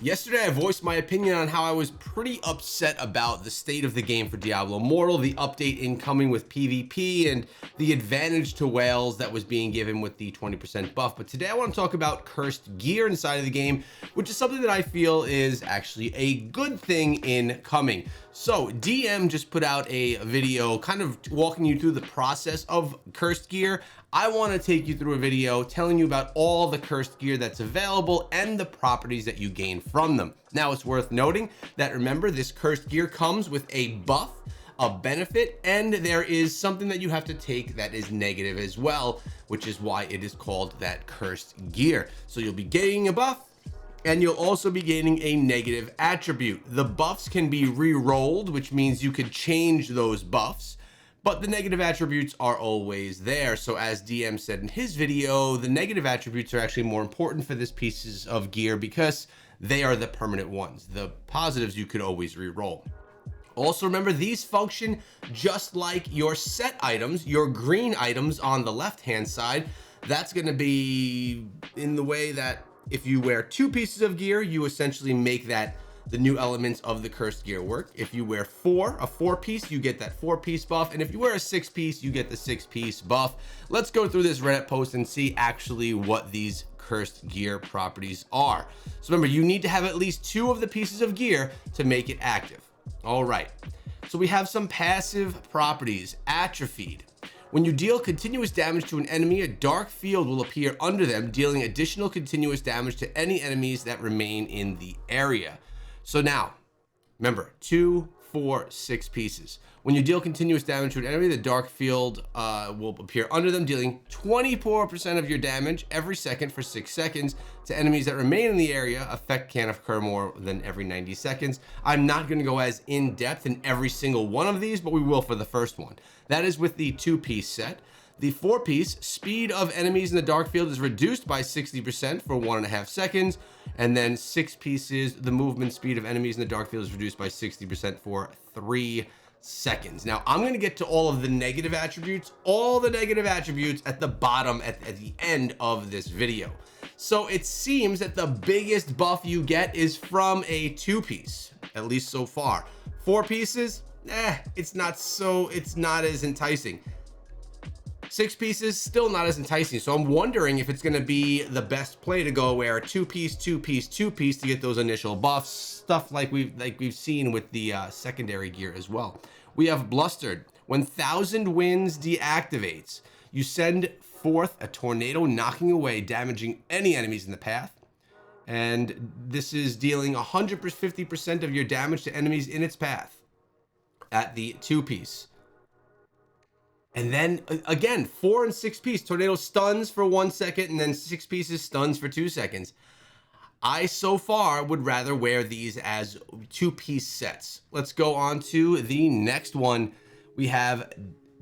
Yesterday, I voiced my opinion on how I was pretty upset about the state of the game for Diablo Immortal, the update incoming with PvP, and the advantage to whales that was being given with the 20% buff. But today I want to talk about cursed gear inside of the game, which is something that I feel is actually a good thing incoming. So DM just put out a video kind of walking you through the process of cursed gear. I want to take you through a video telling you about all the cursed gear that's available and the properties that you gain from them. Now, it's worth noting that, remember, this cursed gear comes with a buff, a benefit, and there is something that you have to take that is negative as well, which is why it is called that cursed gear. So you'll be gaining a buff, and you'll also be gaining a negative attribute. The buffs can be re-rolled, which means you could change those buffs, but the negative attributes are always there. So as DM said in his video, the negative attributes are actually more important for this pieces of gear because they are the permanent ones. The positives you could always re-roll. Also remember, these function just like your set items, your green items on the left-hand side. That's gonna be in the way that if you wear 2 pieces of gear, you essentially make that the new elements of the cursed gear work. If you wear a 4-piece, you get that 4-piece buff. And if you wear a 6-piece, you get the 6-piece buff. Let's go through this Reddit post and see actually what these cursed gear properties are. So remember, you need to have at least 2 of the pieces of gear to make it active. All right, so we have some passive properties. Atrophied. When you deal continuous damage to an enemy, a dark field will appear under them, dealing additional continuous damage to any enemies that remain in the area. So now, remember, 2, 4, 6 pieces. When you deal continuous damage to an enemy, the dark field will appear under them, dealing 24% of your damage every second for 6 seconds to enemies that remain in the area. Effect can't occur more than every 90 seconds. I'm not going to go as in-depth in every single one of these, but we will for the first one. That is with the 2-piece set. The 4-piece, speed of enemies in the dark field is reduced by 60% for 1.5 seconds. And then 6 pieces, the movement speed of enemies in the dark field is reduced by 60% for 3 seconds. Now, I'm going to get to all of the negative attributes, at the bottom, at the end of this video. So it seems that the biggest buff you get is from a 2-piece, at least so far. 4 pieces, it's not as enticing. 6 pieces, still not as enticing. So I'm wondering if it's going to be the best play to go wear a 2-piece, 2-piece, 2-piece to get those initial buffs, stuff like we've seen with the secondary gear as well. We have Blustered. When Thousand Winds deactivates, you send forth a tornado, knocking away, damaging any enemies in the path. And this is dealing 150% of your damage to enemies in its path at the 2-piece. And then again, 4 and 6 piece tornado stuns for 1 second, and then 6 pieces stuns for 2 seconds. I so far would rather wear these as 2-piece sets. Let's go on to the next one. We have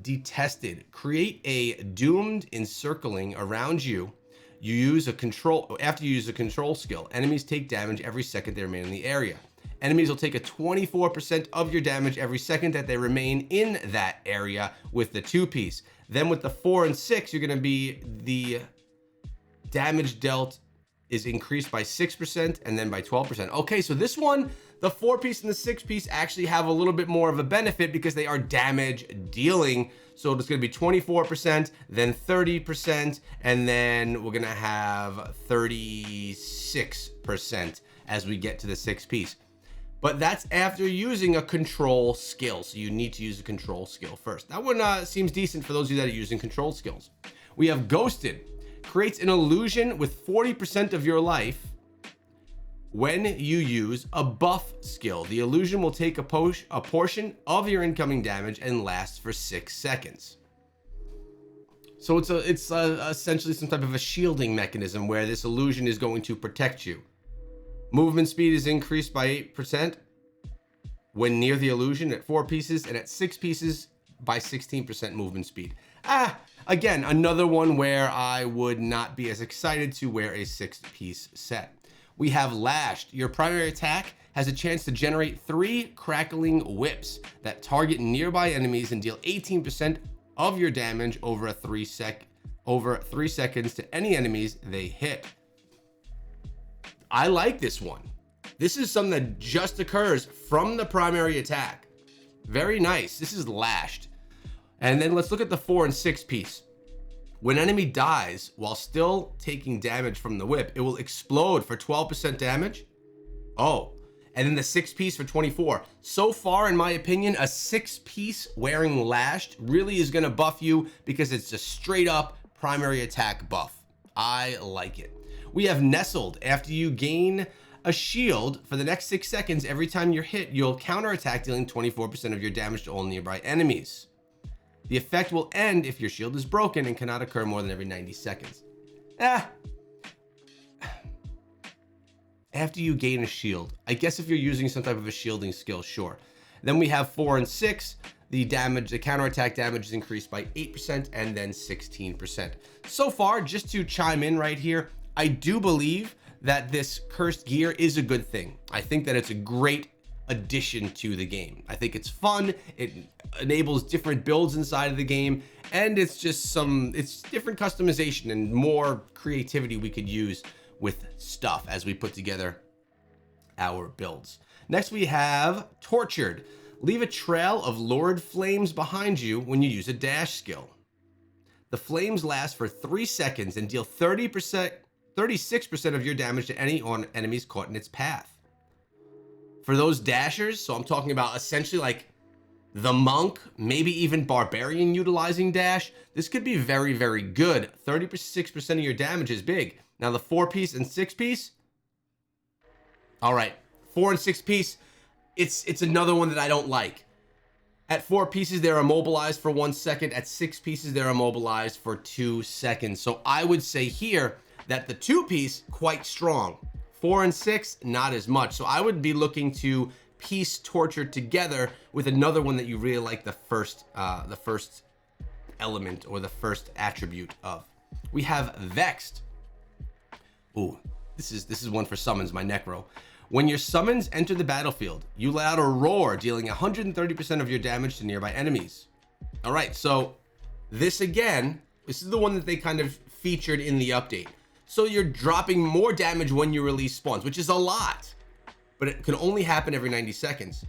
Detested. Create a doomed encircling around you. You use a control after you use a control skill. Enemies take damage every second they remain in the area. Enemies will take a 24% of your damage every second that they remain in that area with the 2-piece. Then with the 4 and 6, you're going to be the damage dealt is increased by 6% and then by 12%. Okay, so this one, the 4-piece and the 6-piece actually have a little bit more of a benefit because they are damage dealing. So it's going to be 24%, then 30%, and then we're going to have 36% as we get to the 6-piece. But that's after using a control skill. So you need to use a control skill first. That one seems decent for those of you that are using control skills. We have Ghosted. Creates an illusion with 40% of your life when you use a buff skill. The illusion will take a portion of your incoming damage and lasts for 6 seconds. So it's essentially some type of a shielding mechanism where this illusion is going to protect you. Movement speed is increased by 8% when near the illusion at 4 pieces, and at 6 pieces by 16% movement speed. Again, another one where I would not be as excited to wear a 6-piece set. We have Lashed. Your primary attack has a chance to generate 3 crackling whips that target nearby enemies and deal 18% of your damage over 3 seconds to any enemies they hit. I like this one. This is something that just occurs from the primary attack. Very nice. This is lashed. And then let's look at the 4 and 6 piece. When enemy dies while still taking damage from the whip, it will explode for 12% damage. Oh, and then the 6 piece for 24. So far, in my opinion, a 6 piece wearing lashed really is going to buff you because it's a straight up primary attack buff. I like it. We have nestled. After you gain a shield for the next 6 seconds, every time you're hit, you'll counterattack, dealing 24% of your damage to all nearby enemies. The effect will end if your shield is broken and cannot occur more than every 90 seconds. After you gain a shield, I guess if you're using some type of a shielding skill, sure. Then we have 4 and 6. The counterattack damage is increased by 8% and then 16%. So far, just to chime in right here, I do believe that this cursed gear is a good thing. I think that it's a great addition to the game. I think it's fun. It enables different builds inside of the game, and it's just it's different customization and more creativity we could use with stuff as we put together our builds. Next, we have Tortured. Leave a trail of lurid flames behind you when you use a dash skill. The flames last for 3 seconds and deal 36% of your damage to any enemies caught in its path. For those dashers, so I'm talking about essentially like the monk, maybe even barbarian utilizing dash, this could be very, very good. 36% of your damage is big. Now the 4 piece and 6 piece. All right, 4 and 6 piece, it's another one that I don't like. At 4 pieces, they're immobilized for 1 second. At 6 pieces, they're immobilized for 2 seconds. So I would say here that the 2 piece, quite strong. 4 and 6, not as much. So I would be looking to piece Torture together with another one that you really like the first element or the first attribute of. We have Vexed. Ooh, this is one for summons, my Necro. When your summons enter the battlefield, you let out a roar, dealing 130% of your damage to nearby enemies. All right, so this again, this is the one that they kind of featured in the update. So you're dropping more damage when you release spawns, which is a lot, but it can only happen every 90 seconds.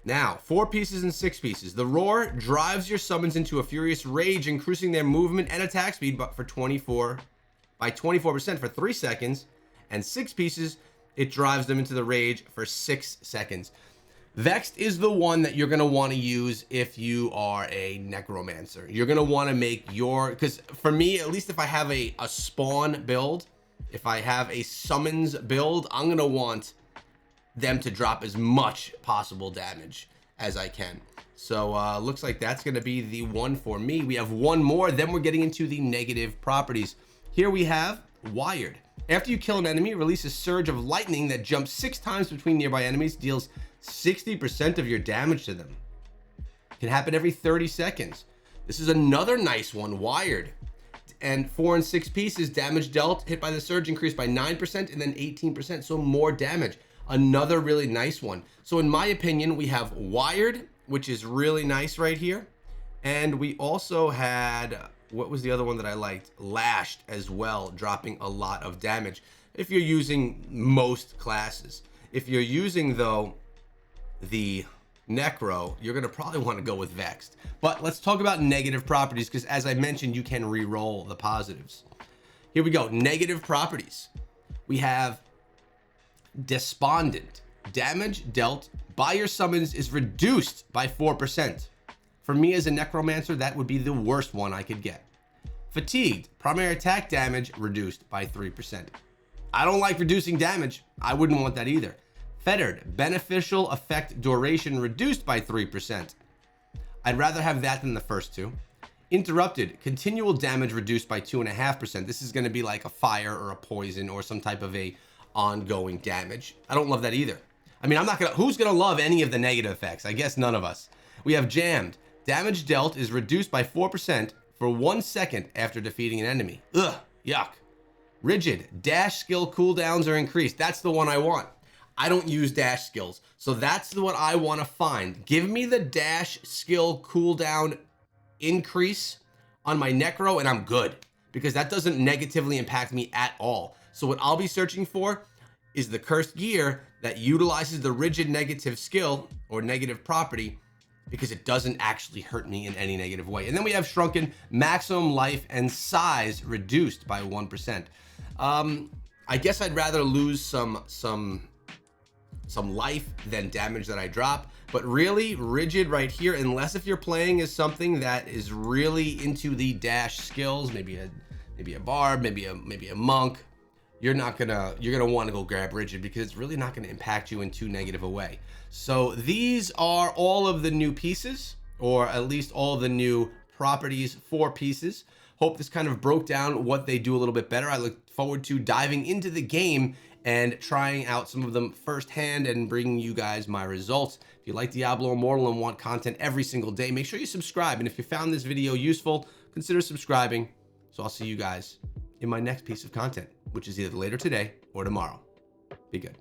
Now, 4 pieces and 6 pieces. The roar drives your summons into a furious rage, increasing their movement and attack speed by 24% for 3 seconds. And 6 pieces, it drives them into the rage for 6 seconds. Vexed is the one that you're going to want to use if you are a necromancer. You're going to want to make because for me, at least if I have a spawn build, if I have a summons build, I'm going to want them to drop as much possible damage as I can. So looks like that's going to be the one for me. We have one more, then we're getting into the negative properties. Here we have Wired. After you kill an enemy, release a surge of lightning that jumps 6 times between nearby enemies, deals 60% of your damage to them. Can happen every 30 seconds. This is another nice one, Wired. And 4 and 6 pieces, damage dealt, hit by the surge increased by 9% and then 18%, so more damage. Another really nice one. So in my opinion, we have Wired, which is really nice right here. And we also had, what was the other one that I liked? Lashed as well, dropping a lot of damage if you're using most classes. If you're using, though, the Necro, you're going to probably want to go with Vexed. But let's talk about negative properties, because as I mentioned, you can re-roll the positives. Here we go. Negative properties. We have Despondent. Damage dealt by your summons is reduced by 4%. For me as a necromancer, that would be the worst one I could get. Fatigued. Primary attack damage reduced by 3%. I don't like reducing damage. I wouldn't want that either. Fettered. Beneficial effect duration reduced by 3%. I'd rather have that than the first two. Interrupted. Continual damage reduced by 2.5%. This is going to be like a fire or a poison or some type of a ongoing damage. I don't love that either. I mean, who's gonna love any of the negative effects? I guess none of us. We have Jammed. Damage dealt is reduced by 4% for 1 second after defeating an enemy. Ugh, yuck. Rigid. Dash skill cooldowns are increased. That's the one I want. I don't use dash skills, so that's what I want to find. Give me the dash skill cooldown increase on my Necro and I'm good, because that doesn't negatively impact me at all. So what I'll be searching for is the cursed gear that utilizes the rigid negative skill or negative property because it doesn't actually hurt me in any negative way. And then we have shrunken, maximum life and size reduced by 1%. I guess I'd rather lose some life than damage that I drop, but really rigid right here, unless if you're playing as something that is really into the dash skills, maybe a bard, maybe a monk, you're gonna want to go grab rigid because it's really not going to impact you in too negative a way. So these are all of the new pieces, or at least all of the new properties for pieces. Hope this kind of broke down what they do a little bit better. I look forward to diving into the game and trying out some of them firsthand and bringing you guys my results. If you like Diablo Immortal and want content every single day, make sure you subscribe. And if you found this video useful, consider subscribing. So I'll see you guys in my next piece of content, which is either later today or tomorrow. Be good.